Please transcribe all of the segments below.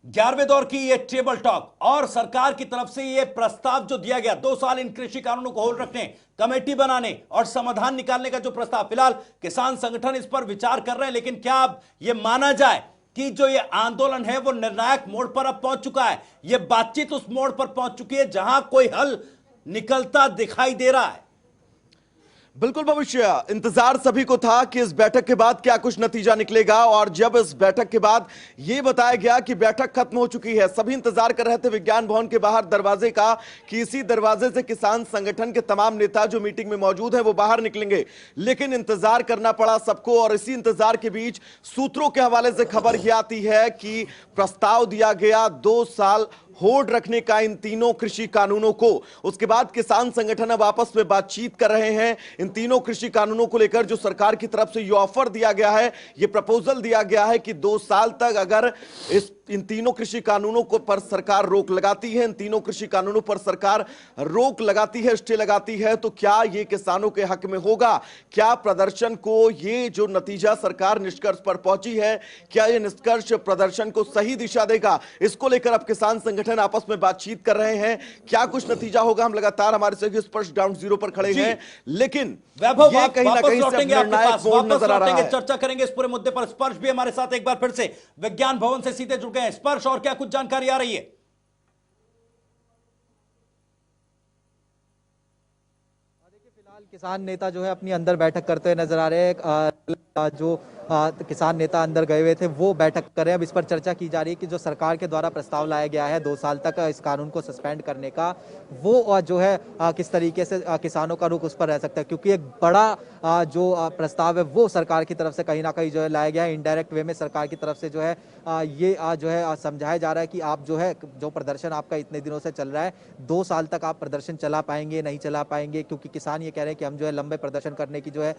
11वें दौर की ये टेबल टॉक और सरकार की तरफ से ये प्रस्ताव जो दिया गया 2 साल इन कृषि कानूनों को होल्ड रखने, कमेटी बनाने और समाधान निकालने का जो प्रस्ताव, फिलहाल किसान संगठन इस पर विचार कर रहे हैं। लेकिन क्या अब ये माना जाए कि जो ये आंदोलन है वो निर्णायक मोड़ पर अब पहुंच चुका है? ये बातचीत उस मोड़ पर पहुंच चुकी है जहां कोई हल निकलता दिखाई दे रहा है। बिल्कुल भविष्य, इंतजार सभी को था कि इस बैठक के बाद क्या कुछ नतीजा निकलेगा। और जब इस बैठक के बाद यह बताया गया कि बैठक खत्म हो चुकी है, सभी इंतजार कर रहे थे विज्ञान भवन के बाहर दरवाजे का कि इसी दरवाजे से किसान संगठन के तमाम नेता जो मीटिंग में मौजूद हैं वो बाहर निकलेंगे। लेकिन इंतजार करना पड़ा सबको। और इसी इंतजार के बीच सूत्रों के हवाले से खबर यह आती है कि प्रस्ताव दिया गया 2 साल होल्ड रखने का इन तीनों कृषि कानूनों को। उसके बाद किसान संगठन अब आपस में बातचीत कर रहे हैं इन तीनों कृषि कानूनों को लेकर। जो सरकार की तरफ से ये ऑफर दिया गया है, ये प्रपोजल दिया गया है कि 2 साल तक अगर इन तीनों कृषि कानूनों को पर सरकार रोक लगाती है, इन तीनों कृषि कानूनों पर सरकार रोक लगाती है, स्टे लगाती है, तो क्या ये किसानों के हक में होगा? क्या प्रदर्शन को ये जो नतीजा सरकार निष्कर्ष पर पहुंची है, क्या ये निष्कर्ष प्रदर्शन को सही दिशा देगा? इसको लेकर अब किसान संगठन आपस में बातचीत कर रहे हैं। क्या कुछ नतीजा होगा? हम लगातार हमारे सहयोगी स्पर्श ग्राउंड जीरो पर खड़े हैं, लेकिन वैभव ये कहीं ना कहीं लौटेंगे आपके पास, नजर आ रहा है। चर्चा करेंगे इस पूरे मुद्दे पर। स्पर्श भी हमारे साथ एक बार फिर से विज्ञान भवन से सीधे जुड़ गए हैं। स्पर्श, और क्या कुछ जानकारी आ रही है? देखिए, फिलहाल किसान नेता जो है अपनी अंदर बैठक करते हुए नजर आ रहे हैं। जो किसान नेता अंदर गए हुए थे वो बैठक कर रहे हैं। अब इस पर चर्चा की जा रही है कि जो सरकार के द्वारा प्रस्ताव लाया गया है 2 साल तक इस कानून को सस्पेंड करने का, वो जो है किस तरीके से किसानों का रुख उस पर रह सकता है। क्योंकि एक बड़ा जो प्रस्ताव है वो सरकार की तरफ से कहीं ना कहीं जो है लाया गया है। इनडायरेक्ट वे में सरकार की तरफ से जो है ये जो है समझाया जा रहा है कि आप जो है जो प्रदर्शन आपका इतने दिनों से चल रहा है, 2 साल तक आप प्रदर्शन चला पाएंगे, नहीं चला पाएंगे। क्योंकि किसान ये कह रहे हैं कि हम जो है लंबे प्रदर्शन करने की जो है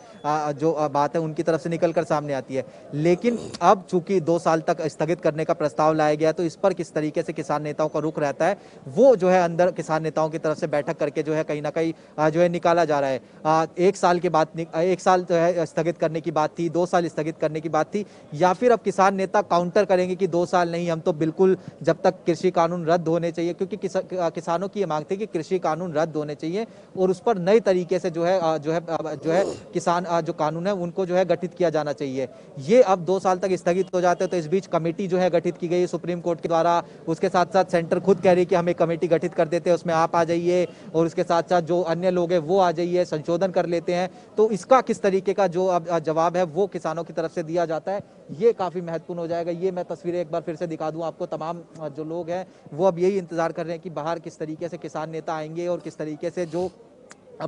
जो बात है उनकी तरफ से निकलकर सामने आती है। लेकिन अब चूंकि 2 साल तक स्थगित करने का प्रस्ताव लाया गया, तो इस पर किस तरीके से किसान नेताओं का रुख रहता है वो जो है अंदर किसान नेताओं की तरफ से बैठक करके जो है कहीं ना कहीं जो है निकाला जा रहा है। 1 साल के बाद 1 साल जो है स्थगित करने की बात थी, 2 साल स्थगित करने की बात थी, या फिर अब किसान नेता काउंटर करेंगे कि 2 साल नहीं, हम तो बिल्कुल जब तक कृषि कानून रद्द होने चाहिए। क्योंकि किसानों की ये मांग थी कि कृषि कानून रद्द होने चाहिए और उस पर नए तरीके से जो है किसान जो कानून है उनको जो है गठित किया जाना चाहिए। ये अब 2 साल तक स्थगित हो जाते हैं। तो इस बीच कमेटी जो है गठित की गई सुप्रीम कोर्ट के द्वारा। उसके साथ साथ सेंटर खुद कह रही है कि हम एक कमेटी गठित कर देते हैं, उसमें आप आ जाइए और उसके साथ साथ जो अन्य लोग हैं वो आ जाइए, संशोधन कर लेते हैं। तो इसका किस तरीके का जो अब जवाब है वो किसानों की तरफ से दिया जाता है, ये काफी महत्वपूर्ण हो जाएगा। ये मैं तस्वीरें एक बार फिर से दिखा दूं आपको। तमाम जो लोग हैं वो अब यही इंतजार कर रहे हैं कि बाहर किस तरीके से किसान नेता आएंगे और किस तरीके से जो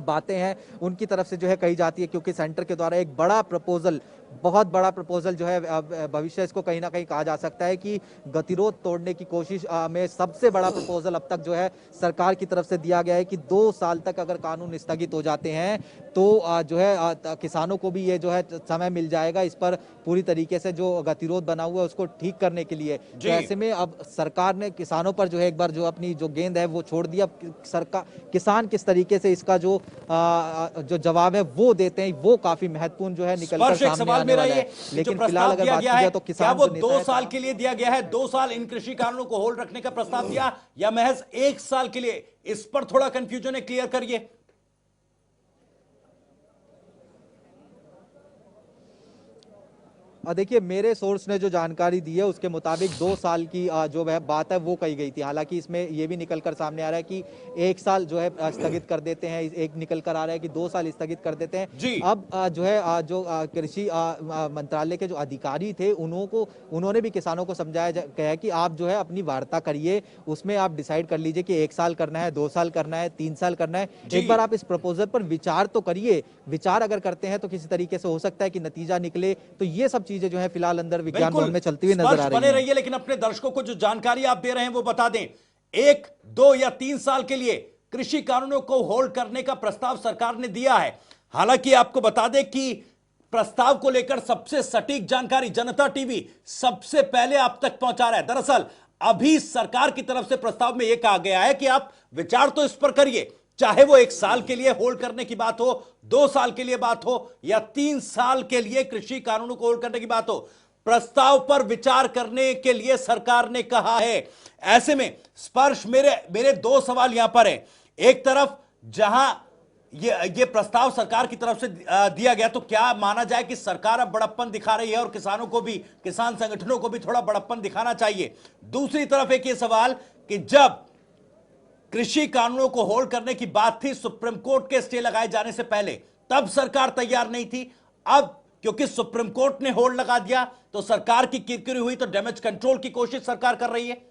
बातें हैं उनकी तरफ से जो है कही जाती है। क्योंकि सेंटर के द्वारा एक बड़ा प्रपोजल, बहुत बड़ा प्रपोजल जो है भविष्य इसको कहीं ना कहीं कहा जा सकता है कि गतिरोध तोड़ने की कोशिश में सबसे बड़ा प्रपोजल अब तक जो है सरकार की तरफ से दिया गया है कि 2 साल तक अगर कानून स्थगित हो जाते हैं तो जो है किसानों को भी ये जो है समय मिल जाएगा इस पर पूरी तरीके से जो गतिरोध बना हुआ है उसको ठीक करने के लिए। तो ऐसे में अब सरकार ने किसानों पर जो है एक बार जो अपनी जो गेंद है वो छोड़ दिया। सरकार किसान किस तरीके से इसका जो जवाब है वो देते हैं वो काफी महत्वपूर्ण जो है निकल कर सामने आने वाला है। लेकिन फिलहाल अगर बात की जाए तो किसान वो 2 साल के लिए दिया गया है, 2 साल इन कृषि कानूनों को होल्ड रखने का प्रस्ताव दिया या महज 1 साल के लिए? इस पर थोड़ा कंफ्यूजन है, क्लियर करिए। देखिए, मेरे सोर्स ने जो जानकारी दी है उसके मुताबिक 2 साल की जो है बात है वो कही गई थी। हालांकि इसमें ये भी निकल कर सामने आ रहा है कि 1 साल जो है स्थगित कर देते हैं, एक निकल कर आ रहा है कि 2 साल स्थगित कर देते हैं। अब जो है जो कृषि मंत्रालय के जो अधिकारी थे उन्होंने भी किसानों को समझाया गया है कि आप जो है अपनी वार्ता करिए, उसमें आप डिसाइड कर लीजिए कि 1 साल करना है, 2 साल करना है, 3 साल करना है। एक बार आप इस प्रपोजल पर विचार तो करिए। विचार अगर करते हैं तो किसी तरीके से हो सकता है कि नतीजा निकले। तो ये सब चीजें जो है फिलहाल अंदर विज्ञान भवन में चलती हुई नजर आ रही है। बने रहिए, लेकिन अपने दर्शकों को जो जानकारी आप दे रहे हैं वो बता दें। 1, 2 या 3 साल के लिए कृषि कानूनों को होल्ड करने का प्रस्ताव सरकार ने दिया है। हालांकि आपको बता दें कि प्रस्ताव को लेकर सबसे सटीक जानकारी जनता टीवी सबसे पहले आप तक पहुंचा रहा है। दरअसल अभी सरकार की तरफ से प्रस्ताव में यह कहा गया है कि आप विचार तो इस पर करिए, चाहे वो 1 साल के लिए होल्ड करने की बात हो, 2 साल के लिए बात हो या 3 साल के लिए कृषि कानूनों को होल्ड करने की बात हो। प्रस्ताव पर विचार करने के लिए सरकार ने कहा है। ऐसे में स्पर्श मेरे मेरे दो सवाल यहां पर है। एक तरफ जहां ये प्रस्ताव सरकार की तरफ से दिया गया, तो क्या माना जाए कि सरकार अब बड़प्पन दिखा रही है और किसानों को भी, किसान संगठनों को भी थोड़ा बड़प्पन दिखाना चाहिए? दूसरी तरफ एक ये सवाल कि जब कृषि कानूनों को होल्ड करने की बात थी सुप्रीम कोर्ट के स्टे लगाए जाने से पहले, तब सरकार तैयार नहीं थी। अब क्योंकि सुप्रीम कोर्ट ने होल्ड लगा दिया तो सरकार की किरकिरी हुई, तो डैमेज कंट्रोल की कोशिश सरकार कर रही है।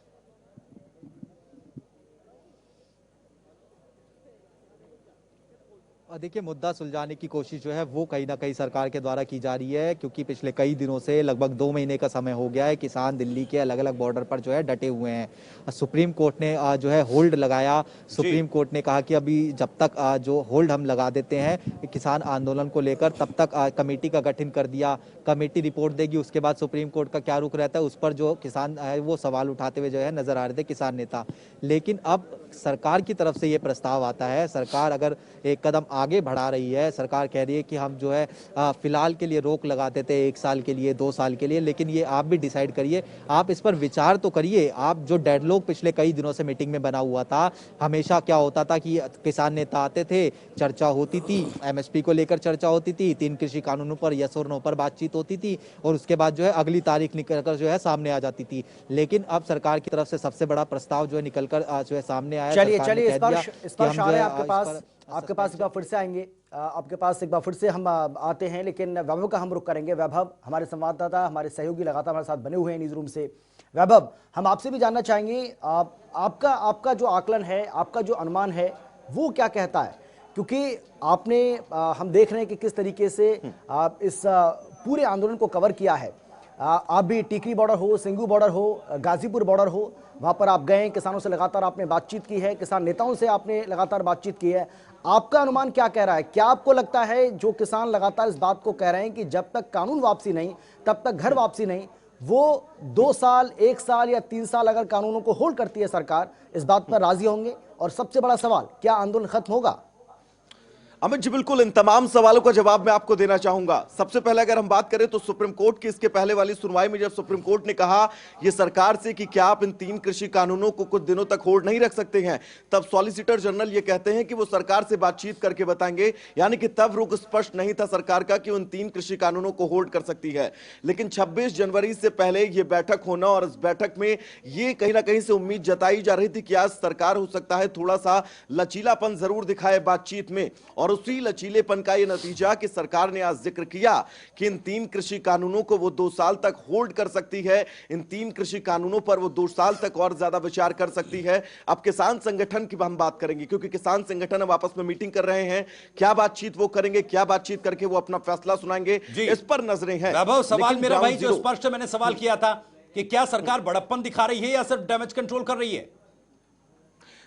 देखिए, मुद्दा सुलझाने की कोशिश जो है वो कहीं ना कहीं सरकार के द्वारा की जा रही है, क्योंकि पिछले कई दिनों से लगभग 2 महीने का समय हो गया है किसान दिल्ली के अलग अलग बॉर्डर पर जो है डटे हुए हैं। सुप्रीम कोर्ट ने जो है होल्ड लगाया। सुप्रीम कोर्ट ने कहा कि अभी जब तक जो होल्ड हम लगा देते हैं किसान आंदोलन को लेकर, तब तक कमेटी का गठन कर दिया। कमेटी रिपोर्ट देगी, उसके बाद सुप्रीम कोर्ट का क्या रुख रहता है उस पर जो किसान है वो सवाल उठाते हुए जो है नजर आ रहे थे किसान नेता। लेकिन अब सरकार की तरफ से ये प्रस्ताव आता है, सरकार अगर एक कदम आगे बढ़ा रही है, सरकार कह रही है कि हम जो है फिलहाल के लिए रोक लगा देते हैं 1 साल के लिए, 2 साल के लिए, लेकिन ये आप भी डिसाइड करिए, आप इस पर विचार तो करिए। आप जो डेडलॉक पिछले कई दिनों से मीटिंग में बना हुआ था, हमेशा क्या होता था कि किसान नेता आते थे, चर्चा होती थी, एमएसपी को लेकर चर्चा होती थी, 3 कृषि कानूनों पर यस और नो पर बातचीत होती थी और उसके बाद जो है अगली तारीख निकलकर जो है सामने आ जाती थी। लेकिन अब सरकार की तरफ से सबसे बड़ा प्रस्ताव जो है निकलकर जो है सामने आया। चलिए सरकार ने चलिए, कह दिया स्पर्श कि हम आ जो रहे है हैं आपके इस पास। पर आपके पास एक बार फिर से आएंगे, आपके पास एक बार फिर से हम आते हैं, लेकिन वैभव का हम रुख करेंगे। वैभव हमारे संवाददाता, हमारे सहयोगी लगातार हमारे साथ बने हुए हैं न्यूज रूम से। वैभव, हम आपसे भी जानना चाहेंगे, आपका आपका जो आकलन है, आपका जो अनुमान है, वो क्या कहता है? क्योंकि आपने हम देख रहे हैं कि किस तरीके से आप इस पूरे आंदोलन को कवर किया है। आप भी टिकरी बॉर्डर हो, सिंगू बॉर्डर हो, गाजीपुर बॉर्डर हो, वहाँ पर आप गए, किसानों से लगातार आपने बातचीत की है, किसान नेताओं से आपने लगातार बातचीत की है। आपका अनुमान क्या कह रहा है? क्या आपको लगता है जो किसान लगातार इस बात को कह रहे हैं कि जब तक कानून वापसी नहीं तब तक घर वापसी नहीं, वो 2 साल, 1 साल या 3 साल अगर कानूनों को होल्ड करती है सरकार, इस बात पर राजी होंगे? और सबसे बड़ा सवाल, क्या आंदोलन खत्म होगा? अमित जी, बिल्कुल इन तमाम सवालों का जवाब मैं आपको देना चाहूंगा। सबसे पहले अगर हम बात करें तो सुप्रीम कोर्ट की इसके पहले वाली सुनवाई में जब सुप्रीम कोर्ट ने कहा यह सरकार से कि क्या आप इन 3 कृषि कानूनों को कुछ दिनों तक होल्ड नहीं रख सकते हैं, तब सॉलिसिटर जनरल ये कहते हैं कि वो सरकार से बातचीत करके बताएंगे। यानी कि तब रुख स्पष्ट नहीं था सरकार का कि उन 3 कृषि कानूनों को होल्ड कर सकती है। लेकिन 26 जनवरी से पहले यह बैठक होना और इस बैठक में यह कहीं ना कहीं से उम्मीद जताई जा रही थी कि आज सरकार हो सकता है थोड़ा सा लचीलापन जरूर दिखाए बातचीत में। और उसी लचीलेपन का यह नतीजा कि सरकार ने आज जिक्र किया कि इन 3 कृषि कानूनों को वो 2 साल तक होल्ड कर सकती है, इन 3 कृषि कानूनों पर वो 2 साल तक और ज्यादा विचार कर सकती है। अब किसान संगठन की हम बात करेंगे, क्योंकि किसान संगठन अब आपस में मीटिंग कर रहे हैं। क्या बातचीत वो करेंगे, क्या बातचीत करके वो अपना फैसला सुनाएंगे, इस पर नजरें हैं। वैभव, सवाल मेरा भाई जो जीरो स्पष्ट मैंने सवाल किया था कि क्या सरकार बड़प्पन दिखा रही है या सिर्फ डैमेज कंट्रोल कर रही है?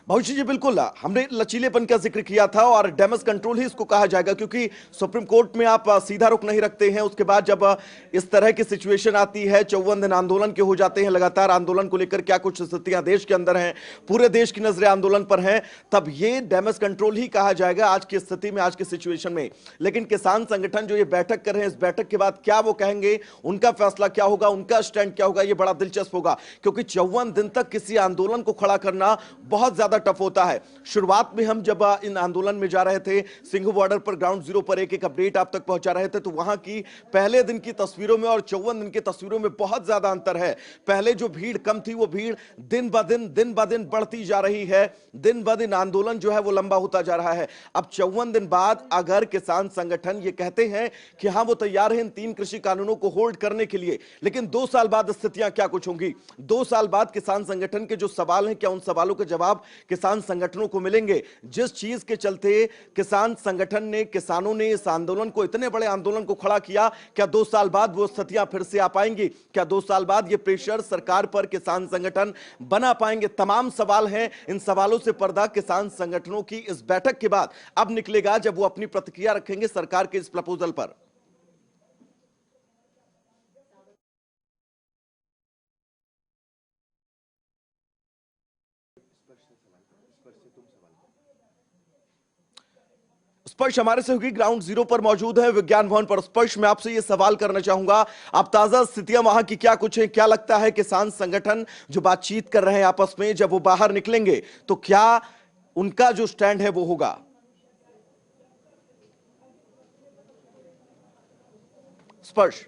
भविष्य जी, बिल्कुल हमने लचीलेपन का जिक्र किया था और डैमेज कंट्रोल ही इसको कहा जाएगा, क्योंकि सुप्रीम कोर्ट में आप सीधा रुख नहीं रखते हैं। उसके बाद जब इस तरह की सिचुएशन आती है, 54 दिन आंदोलन के हो जाते हैं, लगातार आंदोलन को लेकर क्या कुछ स्थितियां देश के अंदर हैं, पूरे देश की नजरें आंदोलन पर हैं, तब ये डैमेज कंट्रोल ही कहा जाएगा आज की स्थिति में, आज की सिचुएशन में। लेकिन किसान संगठन जो ये बैठक कर रहे हैं, इस बैठक के बाद क्या वो कहेंगे, उनका फैसला क्या होगा, उनका स्टैंड क्या होगा, ये बड़ा दिलचस्प होगा। क्योंकि 54 दिन तक किसी आंदोलन को खड़ा करना बहुत ज्यादा टफ होता है। शुरुआत में हम जब इन आंदोलन में जा रहे थे, सिंघू बॉर्डर पर ग्राउंड जीरो पर एक एक अपडेट आप तक पहुंचा रहे थे, तो वहां की पहले दिन की तस्वीरों में और 54 दिन की तस्वीरों में बहुत ज्यादा अंतर है। पहले जो भीड़ कम थी, वो भीड़ दिन ब दिन बढ़ती जा रही है, दिन ब दिन आंदोलन जो है वो लंबा होता जा रहा है। अब 54 दिन बाद अगर किसान संगठन ये कहते हैं कि हां वो तैयार है इन 3 कृषि कानूनों को होल्ड करने के लिए, लेकिन 2 साल बाद स्थितियां क्या कुछ होंगी, 2 साल बाद किसान संगठन के जो सवाल हैं, क्या उन सवालों के जवाब किसान संगठनों को मिलेंगे? जिस चीज के चलते किसान संगठन ने, किसानों ने इस आंदोलन को, इतने बड़े आंदोलन को खड़ा किया, क्या 2 साल बाद वो स्थितियां फिर से आ पाएंगी? क्या 2 साल बाद ये प्रेशर सरकार पर किसान संगठन बना पाएंगे? तमाम सवाल हैं। इन सवालों से पर्दा किसान संगठनों की इस बैठक के बाद अब निकलेगा, जब वो अपनी प्रतिक्रिया रखेंगे सरकार के इस प्रपोजल पर। स्पर्श हमारे सहयोगी ग्राउंड जीरो पर मौजूद है विज्ञान भवन पर। स्पर्श, मैं आपसे ये सवाल करना चाहूंगा, आप ताजा स्थितियां वहां की क्या कुछ है? क्या लगता है किसान संगठन जो बातचीत कर रहे हैं आपस में, जब वो बाहर निकलेंगे तो क्या उनका जो स्टैंड है वो होगा? स्पर्श,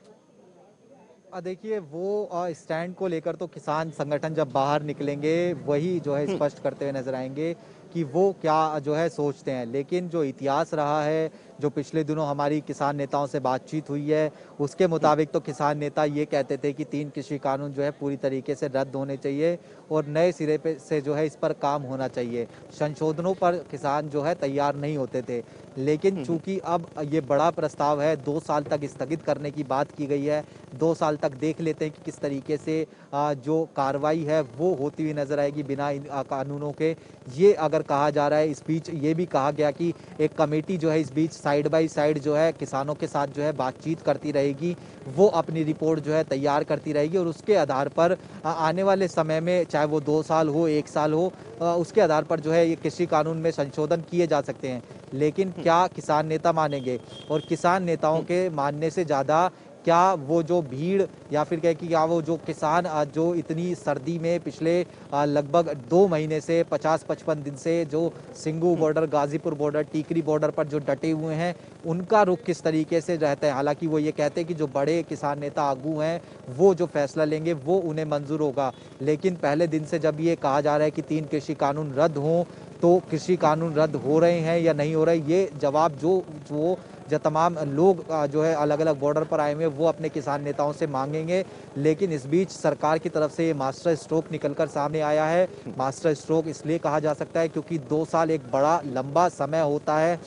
देखिए वो स्टैंड को लेकर तो किसान संगठन जब बाहर निकलेंगे वही जो है स्पष्ट करते हुए नजर आएंगे कि वो क्या जो है सोचते हैं। लेकिन जो इतिहास रहा है, जो पिछले दिनों हमारी किसान नेताओं से बातचीत हुई है, उसके मुताबिक तो किसान नेता ये कहते थे कि 3 कृषि कानून जो है पूरी तरीके से रद्द होने चाहिए और नए सिरे पे से जो है इस पर काम होना चाहिए। संशोधनों पर किसान जो है तैयार नहीं होते थे, लेकिन चूंकि अब ये बड़ा प्रस्ताव है, 2 साल तक स्थगित करने की बात की गई है। 2 साल तक देख लेते हैं कि किस तरीके से जो कार्रवाई है वो होती हुई नजर आएगी बिना इन कानूनों के। ये अगर कहा जा रहा है, इस बीच ये भी कहा गया कि एक कमेटी जो है इस बीच साइड बाय साइड जो है किसानों के साथ जो है बातचीत करती रहेगी, वो अपनी रिपोर्ट जो है तैयार करती रहेगी और उसके आधार पर आने वाले समय में, चाहे वो 2 साल हो 1 साल हो, उसके आधार पर जो है ये कृषि कानून में संशोधन किए जा सकते हैं। लेकिन क्या किसान नेता मानेंगे? और किसान नेताओं के मानने से ज़्यादा क्या वो जो भीड़ या फिर कहे कि क्या वो जो किसान जो इतनी सर्दी में पिछले लगभग 2 महीने से 50-55 दिन से जो Singhu border, Ghazipur border, Tikri border पर जो डटे हुए हैं, उनका रुख किस तरीके से रहता है? हालांकि वो ये कहते हैं कि जो बड़े किसान नेता आगू हैं वो जो फैसला लेंगे वो उन्हें मंजूर होगा। लेकिन पहले दिन से जब ये कहा जा रहा है कि 3 कृषि कानून रद्द हों, तो कृषि कानून रद्द हो रहे हैं या नहीं हो रहे, ये जवाब जो तमाम लोग जो है अलग अलग बॉर्डर पर आए हुए हैं वो अपने किसान नेताओं से मांगेंगे। लेकिन इस बीच सरकार की तरफ से ये मास्टर स्ट्रोक निकलकर सामने आया है। मास्टर स्ट्रोक इसलिए कहा जा सकता है क्योंकि 2 साल एक बड़ा लंबा समय होता है।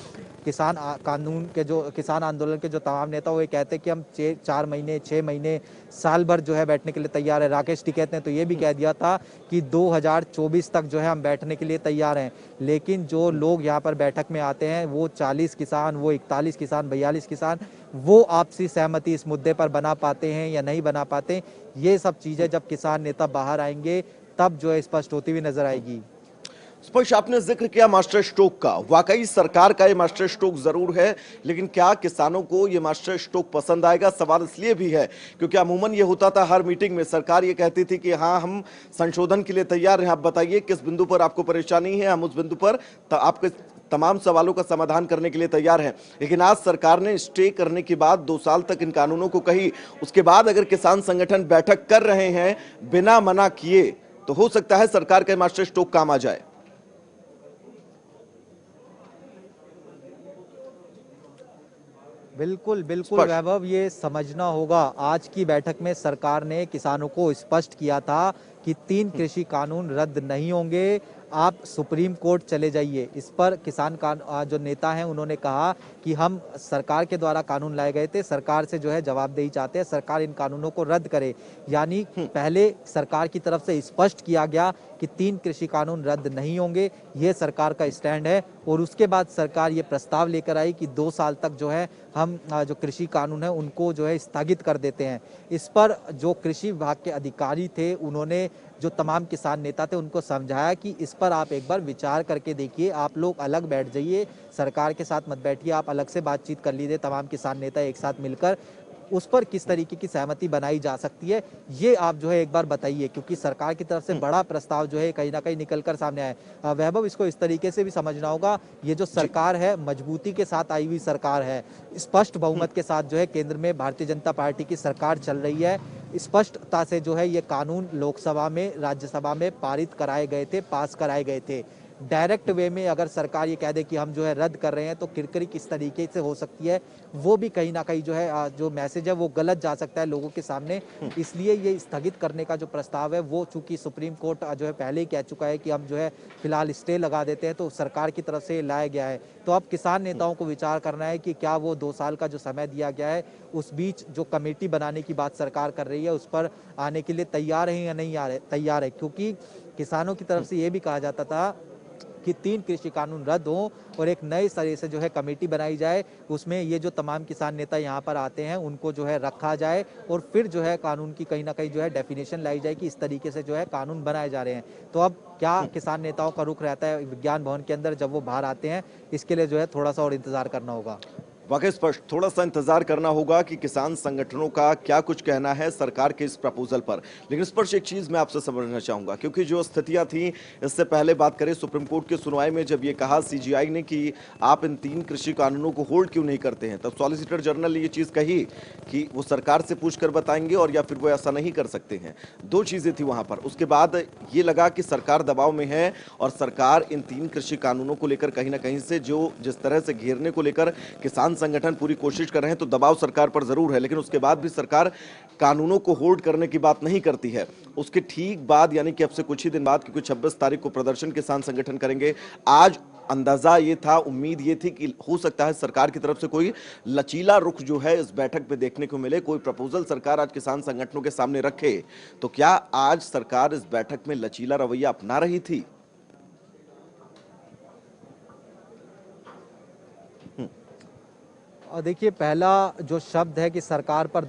किसान आंदोलन के जो तमाम नेता वो ये कहते हैं कि हम 4 महीने 6 महीने साल भर जो है बैठने के लिए तैयार है। राकेश टिकैत ने तो ये भी कह दिया था कि 2024 तक जो है हम बैठने के लिए तैयार हैं। लेकिन जो लोग यहाँ पर बैठक में आते हैं वो 40 किसान, वो 41 किसान, 42 किसान, वो आपसी सहमति इस मुद्दे पर बना पाते हैं या नहीं बना पाते, ये सब चीजें जब किसान नेता बाहर आएंगे तब जो है स्पष्ट होती हुई नजर आएगी। स्पर्श, आपने जिक्र किया मास्टर स्ट्रोक का। वाकई सरकार का ये मास्टर स्ट्रोक जरूर है, लेकिन क्या किसानों को ये मास्टर स्ट्रोक पसंद आएगा? सवाल इसलिए भी है क्योंकि अमूमन ये होता था हर मीटिंग में सरकार ये कहती थी कि हाँ, हम संशोधन के लिए तैयार हैं, आप बताइए किस बिंदु पर आपको परेशानी है, हम उस बिंदु पर आपके तमाम सवालों का समाधान करने के लिए तैयार हैं। लेकिन आज सरकार ने स्टे करने के बाद 2 साल तक इन कानूनों को कही, उसके बाद अगर किसान संगठन बैठक कर रहे हैं बिना मना किए, तो हो सकता है सरकार का मास्टर स्ट्रोक काम आ जाए। बिल्कुल बिल्कुल वैभव, ये समझना होगा, आज की बैठक में सरकार ने किसानों को स्पष्ट किया था कि 3 कृषि कानून रद्द नहीं होंगे, आप सुप्रीम कोर्ट चले जाइए। इस पर किसान जो नेता हैं उन्होंने कहा कि हम सरकार के द्वारा कानून लाए गए थे, सरकार से जो है जवाबदेही चाहते हैं, सरकार इन कानूनों को रद्द करे। यानी पहले सरकार की तरफ से स्पष्ट किया गया कि 3 कृषि कानून रद्द नहीं होंगे, ये सरकार का स्टैंड है। और उसके बाद सरकार ये प्रस्ताव लेकर आई कि 2 साल तक जो है हम जो कृषि कानून है उनको जो है स्थगित कर देते हैं। इस पर जो कृषि विभाग के अधिकारी थे उन्होंने जो तमाम किसान नेता थे उनको समझाया कि इस पर आप एक बार विचार करके देखिए, आप लोग अलग बैठ जाइए, सरकार के साथ मत बैठिए, आप अलग से बातचीत कर लीजिए, तमाम किसान नेता एक साथ मिलकर उस पर किस तरीके की सहमति बनाई जा सकती है, ये आप जो है एक बार बताइए। क्योंकि सरकार की तरफ से बड़ा प्रस्ताव जो है कहीं ना कहीं निकलकर सामने आया। वैभव, इसको इस तरीके से भी समझना होगा, ये जो सरकार है मजबूती के साथ आई हुई सरकार है, स्पष्ट बहुमत के साथ जो है केंद्र में भारतीय जनता पार्टी की सरकार चल रही है। स्पष्टता से जो है ये कानून लोकसभा में, राज्यसभा में पारित कराए गए थे, पास कराए गए थे। डायरेक्ट वे में अगर सरकार ये कह दे कि हम जो है रद्द कर रहे हैं, तो किरकिरी किस तरीके से हो सकती है, वो भी कहीं ना कहीं जो है जो मैसेज है वो गलत जा सकता है लोगों के सामने। इसलिए ये स्थगित करने का जो प्रस्ताव है वो चूंकि सुप्रीम कोर्ट जो है पहले ही कह चुका है कि हम जो है फिलहाल स्टे लगा देते हैं, तो सरकार की तरफ से लाया गया है। तो अब किसान नेताओं को विचार करना है कि क्या वो 2 साल का जो समय दिया गया है, उस बीच जो कमेटी बनाने की बात सरकार कर रही है उस पर आने के लिए तैयार है या नहीं तैयार है। क्योंकि किसानों की तरफ से ये भी कहा जाता था कि 3 कृषि कानून रद्द हों और एक नए सिरे से जो है कमेटी बनाई जाए। उसमें ये जो तमाम किसान नेता यहाँ पर आते हैं उनको जो है रखा जाए और फिर जो है कानून की कहीं ना कहीं जो है डेफिनेशन लाई जाए कि इस तरीके से जो है कानून बनाए जा रहे हैं। तो अब क्या किसान नेताओं का रुख रहता है विज्ञान भवन के अंदर जब वो बाहर आते हैं, इसके लिए जो है थोड़ा सा और इंतजार करना होगा। वाकई स्पष्ट, थोड़ा सा इंतजार करना होगा कि किसान संगठनों का क्या कुछ कहना है सरकार के इस प्रपोजल पर। लेकिन स्पष्ट एक चीज मैं आपसे समझना चाहूंगा, क्योंकि जो स्थितियां थी इससे पहले बात करें सुप्रीम कोर्ट की सुनवाई में जब ये कहा सीजीआई ने कि आप इन 3 कृषि कानूनों को होल्ड क्यों नहीं करते हैं, तब सॉलिसिटर जनरल ने ये चीज कही कि वो सरकार से पूछकर बताएंगे और या फिर वो ऐसा नहीं कर सकते हैं। 2 चीजें थी वहां पर। उसके बाद ये लगा कि सरकार दबाव में है और सरकार इन 3 कृषि कानूनों को लेकर कहीं ना कहीं से जो जिस तरह से घेरने को लेकर किसान संगठन पूरी कोशिश कर रहे हैं, तो दबाव सरकार पर जरूर है। लेकिन उसके बाद भी सरकार कानूनों को होल्ड करने की बात नहीं करती है। उसके ठीक बाद यानी कि अब से कुछ ही दिन बाद, क्योंकि 26 तारीख को प्रदर्शन किसान संगठन करेंगे, आज अंदाजा ये था, उम्मीद ये थी कि हो सकता है सरकार की तरफ से कोई लचीला रुख जो है इस बैठक पे देखने को मिले, कोई प्रपोजल सरकार आज किसान संगठनों के सामने रखे। तो क्या आज सरकार इस बैठक में लचीला रवैया अपना रही थी? और देखिए, पहला जो शब्द है कि सरकार पर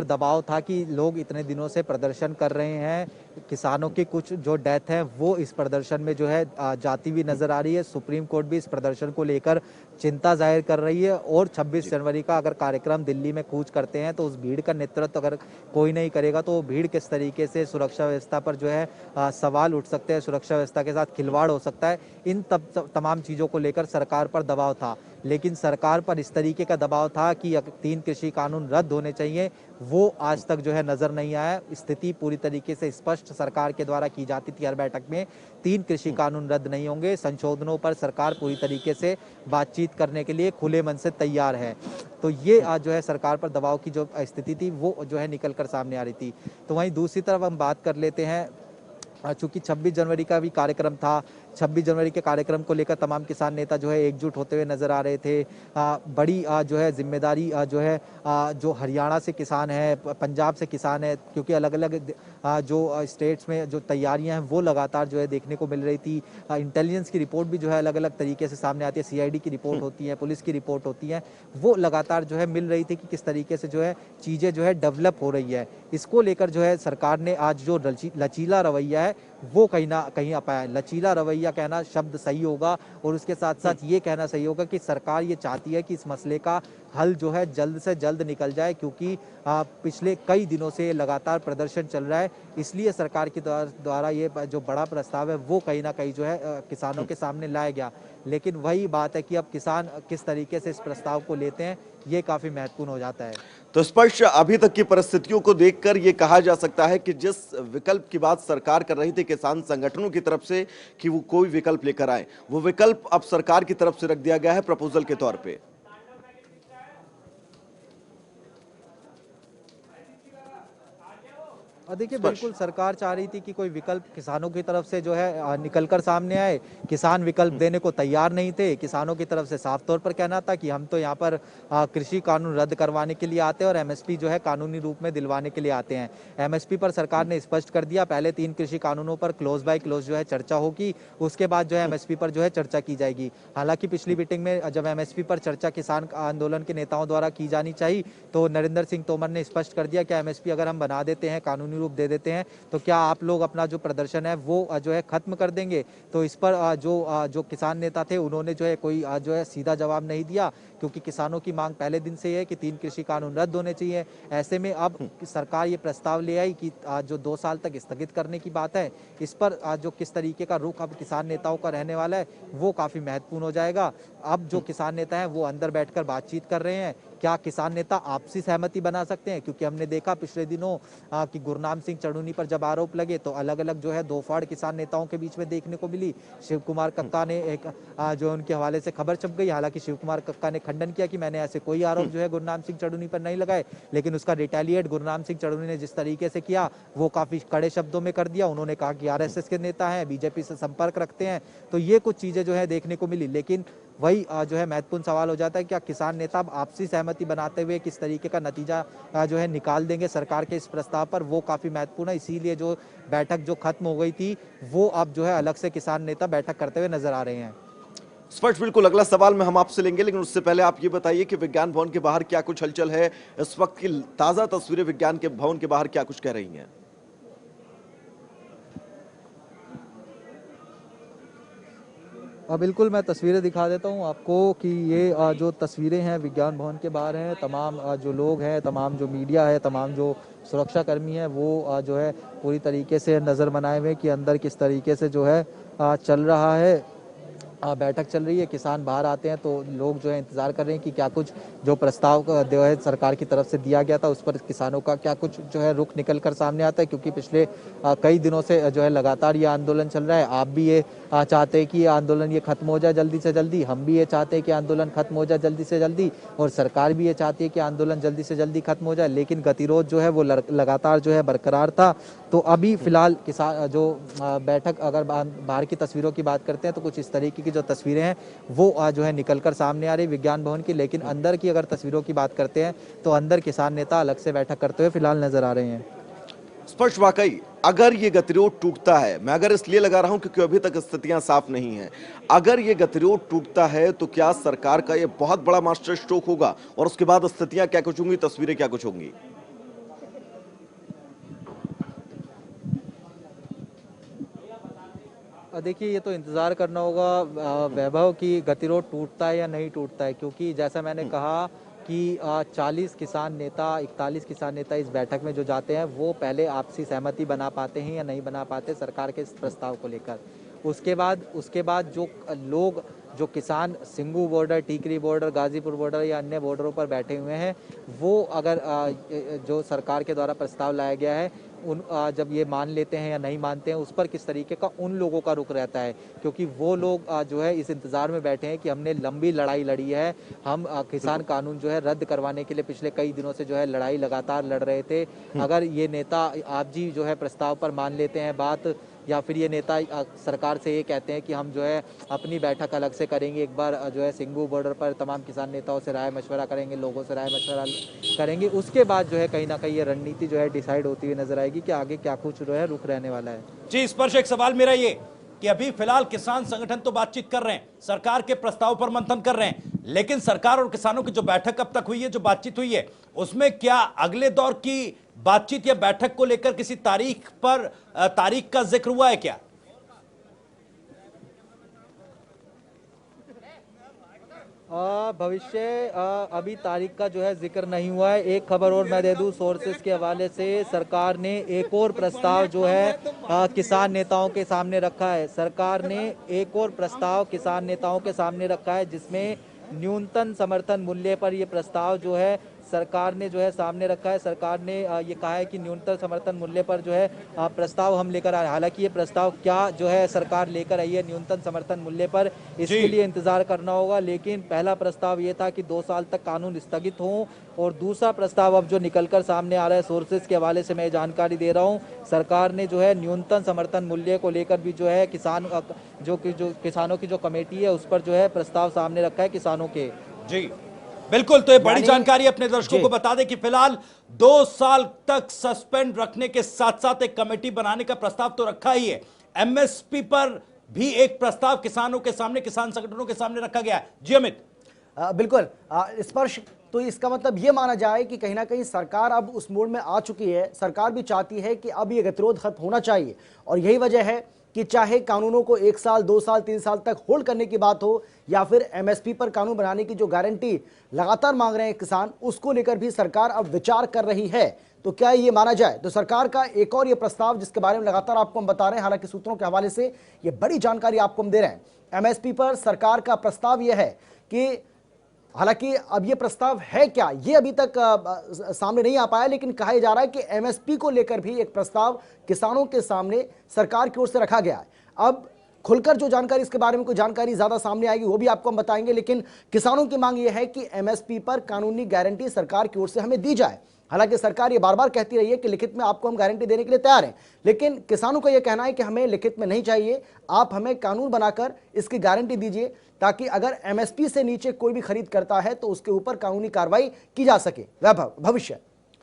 दबाव था कि लोग इतने दिनों से प्रदर्शन कर रहे हैं, किसानों की कुछ जो डेथ है वो इस प्रदर्शन में जो है जाती हुई नजर आ रही है। सुप्रीम कोर्ट भी इस प्रदर्शन को लेकर चिंता जाहिर कर रही है और 26 जनवरी का अगर कार्यक्रम दिल्ली में कूच करते हैं तो उस भीड़ का नेतृत्व अगर कोई नहीं करेगा तो भीड़ किस तरीके से सुरक्षा व्यवस्था पर जो है सवाल उठ सकते हैं, सुरक्षा व्यवस्था के साथ खिलवाड़ हो सकता है। इन तमाम चीज़ों को लेकर सरकार पर दबाव था, लेकिन सरकार पर इस तरीके का दबाव था कि 3 कृषि कानून रद्द होने चाहिए, वो आज तक जो है नजर नहीं आया। स्थिति पूरी तरीके से स्पष्ट सरकार के द्वारा की जाती थी हर बैठक में, 3 कृषि कानून रद्द नहीं होंगे। संशोधनों पर सरकार पूरी तरीके से बातचीत करने के लिए खुले मन से तैयार है। तो ये आज जो है सरकार पर दबाव की जो स्थिति थी वो जो है निकल कर सामने आ रही थी। तो वहीं दूसरी तरफ हम बात कर लेते हैं, चूंकि 26 जनवरी का भी कार्यक्रम था, 26 जनवरी के कार्यक्रम को लेकर तमाम किसान नेता जो है एकजुट होते हुए नजर आ रहे थे। बड़ी जो है जिम्मेदारी जो है जो हरियाणा से किसान है, पंजाब से किसान है, क्योंकि अलग अलग जो स्टेट्स में जो तैयारियां हैं वो लगातार जो है देखने को मिल रही थी। इंटेलिजेंस की रिपोर्ट भी जो है अलग अलग तरीके से सामने आती है, सीआईडी की रिपोर्ट होती है, पुलिस की रिपोर्ट होती है, वो लगातार जो है मिल रही थी कि किस तरीके से जो है चीज़ें जो है डेवलप हो रही है। इसको लेकर जो है सरकार ने आज जो लचीला रवैया है वो कहीं ना कहीं अपनाया। लचीला रवैया कहना शब्द सही होगा और उसके साथ साथ ये कहना सही होगा कि सरकार ये चाहती है कि इस मसले का हल जो है जल्द से जल्द निकल जाए, क्योंकि पिछले कई दिनों से लगातार प्रदर्शन चल रहा है। इसलिए सरकार के द्वारा ये जो बड़ा प्रस्ताव है वो कहीं ना कहीं जो है किसानों के सामने लाया गया। लेकिन वही बात है कि अब किसान किस तरीके से इस प्रस्ताव को लेते हैं ये काफी महत्वपूर्ण हो जाता है। तो स्पष्ट अभी तक की परिस्थितियों को देखकर यह कहा जा सकता है कि जिस विकल्प की बात सरकार कर रही थी किसान संगठनों की तरफ से कि वो कोई विकल्प लेकर आए, वो विकल्प अब सरकार की तरफ से रख दिया गया है प्रपोजल के तौर पे। और देखिए, बिल्कुल सरकार चाह रही थी कि कोई विकल्प किसानों की तरफ से जो है निकलकर सामने आए। किसान विकल्प देने को तैयार नहीं थे। किसानों की तरफ से साफ तौर पर कहना था कि हम तो यहाँ पर कृषि कानून रद्द करवाने के लिए आते हैं और एमएसपी जो है कानूनी रूप में दिलवाने के लिए आते हैं। एमएसपी पर सरकार ने स्पष्ट कर दिया, पहले 3 कृषि कानूनों पर क्लोज बाय क्लोज जो है चर्चा होगी, उसके बाद जो है एमएसपी पर जो है चर्चा की जाएगी। हालांकि पिछली मीटिंग में जब एमएसपी पर चर्चा किसान आंदोलन के नेताओं द्वारा की जानी चाहिए तो नरेंद्र सिंह तोमर ने स्पष्ट कर दिया कि एमएसपी अगर हम बना देते हैं, कानूनी रूप दे देते हैं, तो क्या आप लोग अपना जो प्रदर्शन है वो जो है खत्म कर देंगे। तो इस पर जो किसान नेता थे उन्होंने जो है कोई जो है सीधा जवाब नहीं दिया, क्योंकि किसानों की मांग पहले दिन से है कि 3 कृषि कानून रद्द होने चाहिए। ऐसे में अब सरकार ये प्रस्ताव ले आई कि जो 2 साल तक स्थगित करने की बात है, इस पर जो किस तरीके का रुख अब किसान नेताओं का रहने वाला है वो काफी महत्वपूर्ण हो जाएगा। अब जो किसान नेता हैं वो अंदर बैठकर बातचीत कर रहे हैं, क्या किसान नेता आपसी सहमति बना सकते हैं, क्योंकि हमने देखा पिछले दिनों कि गुरनाम सिंह चढ़ूनी पर जब आरोप लगे तो अलग अलग जो है दो फाड़ किसान नेताओं के बीच में देखने को मिली। शिव कुमार कक्का ने एक जो उनके हवाले से खबर छप गई, हालांकि शिव कुमार कक्का ने खंडन किया कि मैंने ऐसे कोई आरोप जो है गुरनाम सिंह चढ़ूनी पर नहीं लगाए, लेकिन उसका रिटेलिएट गुरनाम सिंह चढ़ूनी ने जिस तरीके से किया वो काफी कड़े शब्दों में कर दिया। उन्होंने कहा कि आरएसएस के नेता हैं, बीजेपी से संपर्क रखते हैं, तो ये कुछ चीजें जो है देखने को मिली। लेकिन वही जो है महत्वपूर्ण सवाल हो जाता है। क्या किसान नेता अब आपसी सहमति बनाते हुए किस तरीके का नतीजा जो है निकाल देंगे सरकार के इस प्रस्ताव पर, वो काफी महत्वपूर्ण है। इसीलिए जो बैठक जो खत्म हो गई थी वो अब जो है अलग से किसान नेता बैठक करते हुए नजर आ रहे हैं। स्पष्ट, बिल्कुल अगला सवाल में हम आपसे लेंगे, लेकिन उससे पहले आप ये बताइए कि विज्ञान भवन के बाहर क्या कुछ हलचल है। इस वक्त की ताजा तस्वीरें विज्ञान के भवन के बाहर क्या कुछ कह रही हैं? बिल्कुल, मैं तस्वीरें दिखा देता हूँ आपको कि ये जो तस्वीरें हैं विज्ञान भवन के बाहर हैं। तमाम जो लोग हैं, तमाम जो मीडिया है, तमाम जो सुरक्षा कर्मी हैं, वो जो है पूरी तरीके से नज़र बनाए हुए कि अंदर किस तरीके से जो है चल रहा है, बैठक चल रही है। किसान बाहर आते हैं तो लोग जो है इंतजार कर रहे हैं कि क्या कुछ जो प्रस्ताव जो है सरकार की तरफ से दिया गया था उस पर किसानों का क्या कुछ जो है रुख निकल कर सामने आता है, क्योंकि पिछले कई दिनों से जो है लगातार ये आंदोलन चल रहा है। आप भी ये चाहते हैं कि ये आंदोलन ये खत्म हो जाए जल्दी से जल्दी, हम भी ये चाहते हैं कि आंदोलन खत्म हो जाए जल्दी से जल्दी, और सरकार भी ये चाहती है कि आंदोलन जल्दी से जल्दी खत्म हो जाए। लेकिन गतिरोध जो है वो लगातार जो है बरकरार था। तो अभी फिलहाल किसान जो बैठक, अगर बाहर की तस्वीरों की बात करते हैं तो कुछ इस तरीके की जो तस्वीरें हैं वो जो है निकलकर सामने आ रही विज्ञान भवन की। लेकिन अंदर की अगर तस्वीरों की बात करते हैं तो अंदर किसान नेता अलग से बैठक करते हुए फिलहाल नजर आ रहे हैं। स्पष्ट, वाकई अगर ये गतिरोध टूटता है, मैं अगर इसलिए लगा रहा हूं क्योंकि अभी तक स्थितियां साफ नहीं हैं, अगर ये गतिरोध टूटता है तो क्या सरकार का ये बहुत बड़ा मास्टर स्ट्रोक होगा और उसके बाद स्थितियां क्या कुछ होंगी, तस्वीरें क्या कुछ होंगी? देखिए, ये तो इंतज़ार करना होगा वैभव की गतिरोध टूटता है या नहीं टूटता है, क्योंकि जैसा मैंने कहा कि 40 किसान नेता, 41 किसान नेता इस बैठक में जो जाते हैं वो पहले आपसी सहमति बना पाते हैं या नहीं बना पाते सरकार के इस प्रस्ताव को लेकर। उसके बाद जो लोग, जो किसान Singhu border, Tikri border, Ghazipur border या अन्य बॉर्डरों पर बैठे हुए हैं, वो अगर जो सरकार के द्वारा प्रस्ताव लाया गया है उन जब ये मान लेते हैं या नहीं मानते हैं, उस पर किस तरीके का उन लोगों का रुख रहता है। क्योंकि वो लोग जो है इस इंतज़ार में बैठे हैं कि हमने लंबी लड़ाई लड़ी है, हम किसान कानून जो है रद्द करवाने के लिए पिछले कई दिनों से जो है लड़ाई लगातार लड़ रहे थे। अगर ये नेता आप जी जो है प्रस्ताव पर मान लेते हैं बात, या फिर ये नेता सरकार से ये कहते हैं कि हम जो है अपनी बैठक अलग से करेंगे, एक बार जो है सिंगू बॉर्डर पर तमाम किसान नेताओं से राय मशवरा करेंगे, लोगों से राय मशवरा करेंगे, उसके बाद जो है कहीं ना कहीं ये रणनीति जो है डिसाइड होती हुई नजर आएगी कि आगे क्या कुछ जो है रुख रहने वाला है। जी, स्पर्श, एक सवाल मेरा ये कि अभी फिलहाल किसान संगठन तो बातचीत कर रहे हैं, सरकार के प्रस्ताव पर मंथन कर रहे हैं, लेकिन सरकार और किसानों की जो बैठक अब तक हुई है, जो बातचीत हुई है, उसमें क्या अगले दौर की बातचीत या बैठक को लेकर किसी तारीख का जिक्र हुआ है क्या? भविष्य अभी तारीख का जो है जिक्र नहीं हुआ है। एक खबर और मैं दे दूं सोर्सेज के हवाले से, सरकार ने एक और प्रस्ताव जो है किसान नेताओं के सामने रखा है। सरकार ने एक और प्रस्ताव किसान नेताओं के सामने रखा है, जिसमें न्यूनतम समर्थन मूल्य पर यह प्रस्ताव जो है सरकार ने जो है सामने रखा है। सरकार ने ये कहा है कि न्यूनतम समर्थन मूल्य पर जो है प्रस्ताव हम लेकर आए। हालांकि ये प्रस्ताव क्या जो है सरकार लेकर आई है न्यूनतम समर्थन मूल्य पर, इसके लिए इंतजार करना होगा। लेकिन पहला प्रस्ताव ये था कि 2 साल तक कानून स्थगित हो, और दूसरा प्रस्ताव अब जो निकलकर सामने आ रहा है, सोर्सेज के हवाले से मैं जानकारी दे रहा हूँ, सरकार ने जो है न्यूनतम समर्थन मूल्य को लेकर भी जो है जो किसानों की जो कमेटी है उस पर जो है प्रस्ताव सामने रखा है किसानों के। जी बिल्कुल, तो ये बड़ी जानकारी अपने दर्शकों को बता दें कि फिलहाल 2 साल तक सस्पेंड रखने के साथ साथ एक कमेटी बनाने का प्रस्ताव तो रखा ही है। एमएसपी पर भी एक प्रस्ताव किसानों के सामने, किसान संगठनों के सामने रखा गया है। जी अमित। बिल्कुल, स्पर्श, तो इसका मतलब ये माना जाए कि कहीं ना कहीं सरकार अब उस मोड में आ चुकी है। सरकार भी चाहती है कि अब ये गतिरोध खत्म होना चाहिए, और यही वजह है कि चाहे कानूनों को 1 साल, 2 साल, 3 साल तक होल्ड करने की बात हो, या फिर एमएसपी पर कानून बनाने की जो गारंटी लगातार मांग रहे हैं किसान, उसको लेकर भी सरकार अब विचार कर रही है। तो क्या ये माना जाए तो सरकार का एक और ये प्रस्ताव, जिसके बारे में लगातार आपको हम बता रहे हैं, हालांकि सूत्रों के हवाले से ये बड़ी जानकारी आपको हम दे रहे हैं, एमएसपी पर सरकार का प्रस्ताव यह है कि, हालांकि अब ये प्रस्ताव है क्या ये अभी तक सामने नहीं आ पाया, लेकिन कहा जा रहा है कि एमएसपी को लेकर भी एक प्रस्ताव किसानों के सामने सरकार की ओर से रखा गया है। अब खुलकर जो जानकारी इसके बारे में कोई जानकारी ज्यादा सामने आएगी वो भी आपको हम बताएंगे, लेकिन किसानों की मांग ये है कि एमएसपी पर कानूनी गारंटी सरकार की ओर से हमें दी जाए। हालांकि सरकार ये बार बार कहती रही है कि लिखित में आपको हम गारंटी देने के लिए तैयार हैं, लेकिन किसानों का यह कहना है कि हमें लिखित में नहीं चाहिए, आप हमें कानून बनाकर इसकी गारंटी दीजिए ताकि अगर एमएसपी से नीचे कोई भी खरीद करता है तो उसके ऊपर कानूनी कार्रवाई की जा सके। वैभव, भविष्य।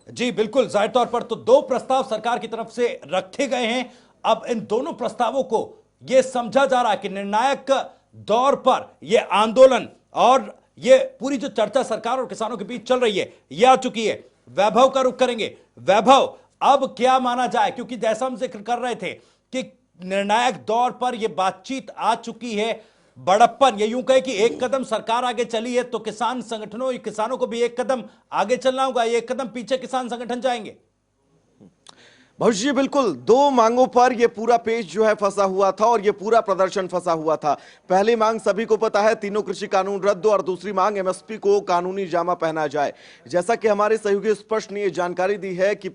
जी बिल्कुल, जाहिर तौर पर तो दो प्रस्ताव सरकार की तरफ से रखे गए हैं। अब इन दोनों प्रस्तावों को यह समझा जा रहा है कि निर्णायक दौर पर यह आंदोलन और यह पूरी जो चर्चा सरकार और किसानों के बीच चल रही है यह आ चुकी है। वैभव का रुख करेंगे। वैभव, अब क्या माना जाए, क्योंकि जैसा हम जिक्र कर रहे थे कि निर्णायक दौर पर यह बातचीत आ चुकी है, बड़प्पन, ये यूं कहे कि एक कदम सरकार आगे चली है तो किसान संगठनों, किसानों को भी एक कदम आगे चलना होगा, एक कदम पीछे किसान संगठन जाएंगे। भविष्य बिल्कुल, दो मांगों पर यह पूरा पेज जो है फंसा हुआ था और यह पूरा प्रदर्शन फंसा हुआ था। पहली मांग सभी को पता है, तीनों कृषि कानून रद्द, और दूसरी मांग एमएसपी को कानूनी जामा पहना जाए। जैसा कि हमारे सहयोगी स्पष्ट ने यह जानकारी दी है कि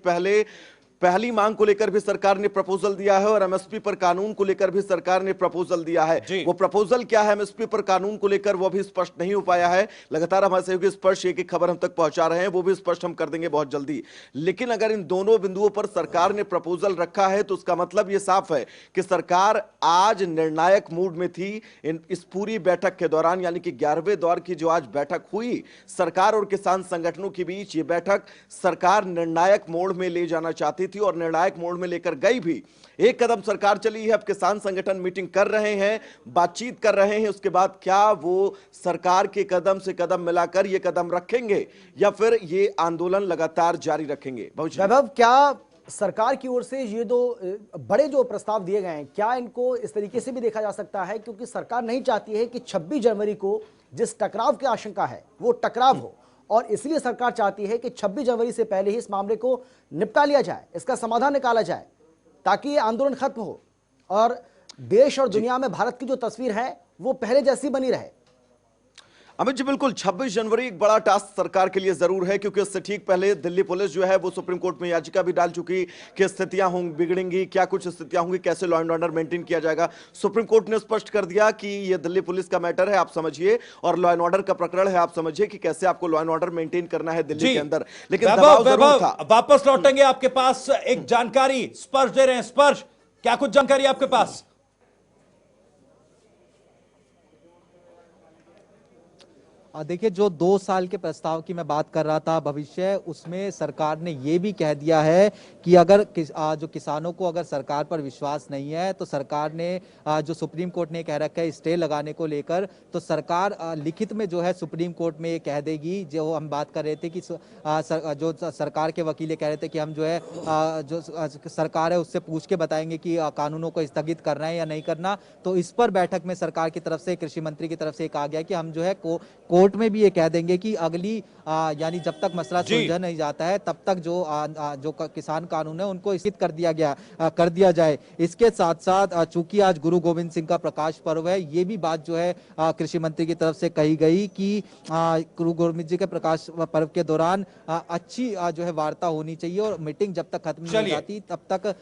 पहली मांग को लेकर भी सरकार ने प्रपोजल दिया है और एमएसपी पर कानून को लेकर भी सरकार ने प्रपोजल दिया है। वो प्रपोजल क्या है एमएसपी पर कानून को लेकर, वो भी स्पष्ट नहीं हो पाया है। लगातार हमारे सहयोगी स्पष्ट एक खबर हम तक पहुंचा रहे हैं, वो भी स्पष्ट हम कर देंगे बहुत जल्दी। लेकिन अगर इन दोनों बिंदुओं पर सरकार ने प्रपोजल रखा है तो उसका मतलब यह साफ है कि सरकार आज निर्णायक मूड में थी। इस पूरी बैठक के दौरान, यानी कि 11वें दौर की जो आज बैठक हुई सरकार और किसान संगठनों के बीच, ये बैठक सरकार निर्णायक मोड में ले जाना चाहती थी और निर्णायक मोड में लेकर गई भी। एक कदम सरकार चली है, अब किसान संगठन मीटिंग कर रहे हैं, बातचीत कर रहे हैं। उसके बाद क्या वो सरकार के कदम से कदम मिलाकर ये कदम रखेंगे या फिर ये आंदोलन लगातार जारी रखेंगे? वैभव, क्या सरकार की ओर से ये दो बड़े जो प्रस्ताव दिए गए हैं, क्या इनको इस तरीके से भी देखा जा सकता है, क्योंकि सरकार नहीं चाहती है कि 26 जनवरी को जिस टकराव की आशंका है वो टकराव हो, और इसलिए सरकार चाहती है कि 26 जनवरी से पहले ही इस मामले को निपटा लिया जाए, इसका समाधान निकाला जाए ताकि ये आंदोलन खत्म हो और देश और दुनिया में भारत की जो तस्वीर है वो पहले जैसी बनी रहे। अमित जी, बिल्कुल 26 जनवरी एक बड़ा टास्क सरकार के लिए जरूर है, क्योंकि उससे ठीक पहले दिल्ली पुलिस जो है वो सुप्रीम कोर्ट में याचिका भी डाल चुकी कि स्थितियां होंगी, बिगड़ेंगी, क्या कुछ स्थितियां होंगी, कैसे लॉ एंड ऑर्डर मेंटेन किया जाएगा। सुप्रीम कोर्ट ने स्पष्ट कर दिया कि ये दिल्ली पुलिस का मैटर है, आप समझिए, और लॉ एंड ऑर्डर का प्रकरण है, आप समझिए कि कैसे आपको लॉ एंड ऑर्डर मेंटेन करना है दिल्ली के अंदर। लेकिन दबाव जरूर था। वापस लौटेंगे आपके पास, एक जानकारी स्पर्श दे रहे हैं। स्पर्श, क्या कुछ जानकारी आपके पास? देखिए, जो 2 साल के प्रस्ताव की मैं बात कर रहा था भविष्य, उसमें सरकार ने ये भी कह दिया है कि अगर जो किसानों को अगर सरकार पर विश्वास नहीं है तो सरकार ने जो सुप्रीम कोर्ट ने कह रखा है स्टे लगाने को लेकर, तो सरकार लिखित में जो है सुप्रीम कोर्ट में ये कह देगी। जो हम बात कर रहे थे कि जो सरकार के वकील कह रहे थे कि हम जो है जो सरकार है उससे पूछ के बताएंगे कि कानूनों को स्थगित करना है या नहीं करना। तो इस पर बैठक में सरकार की तरफ से, कृषि मंत्री की तरफ से कहा गया कि हम जो है कोर्ट में भी ये कह देंगे कि अगली यानी जब तक मसला सुलझा नहीं जाता है तब तक जो किसान कानून है उनको स्थगित कर दिया जाए। इसके साथ साथ चूंकि आज गुरु गोविंद सिंह का प्रकाश पर्व है, ये भी बात जो है कृषि मंत्री की तरफ से कही गई कि गुरु गोविंद जी के प्रकाश पर्व के दौरान अच्छी जो है वार्ता होनी चाहिए और मीटिंग जब तक खत्म नहीं हो जाती तब तक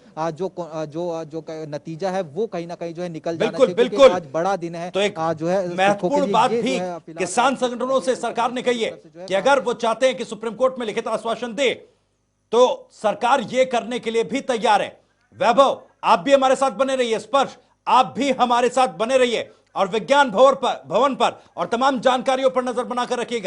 जो नतीजा है वो कहीं ना कहीं जो है निकल जाना चाहिए। बिल्कुल, आज बड़ा दिन है। तो एक जो है महत्वपूर्ण बात भी किसान संगठनों से सरकार ने कही है कि अगर वो चाहते हैं कि सुप्रीम कोर्ट में लिखित आश्वासन दे तो सरकार ये करने के लिए भी तैयार है। वैभव, आप भी हमारे साथ बने रहिए, स्पर्श आप भी हमारे साथ बने रहिए और विज्ञान भवन पर और तमाम जानकारियों पर नजर बनाकर रखिएगा।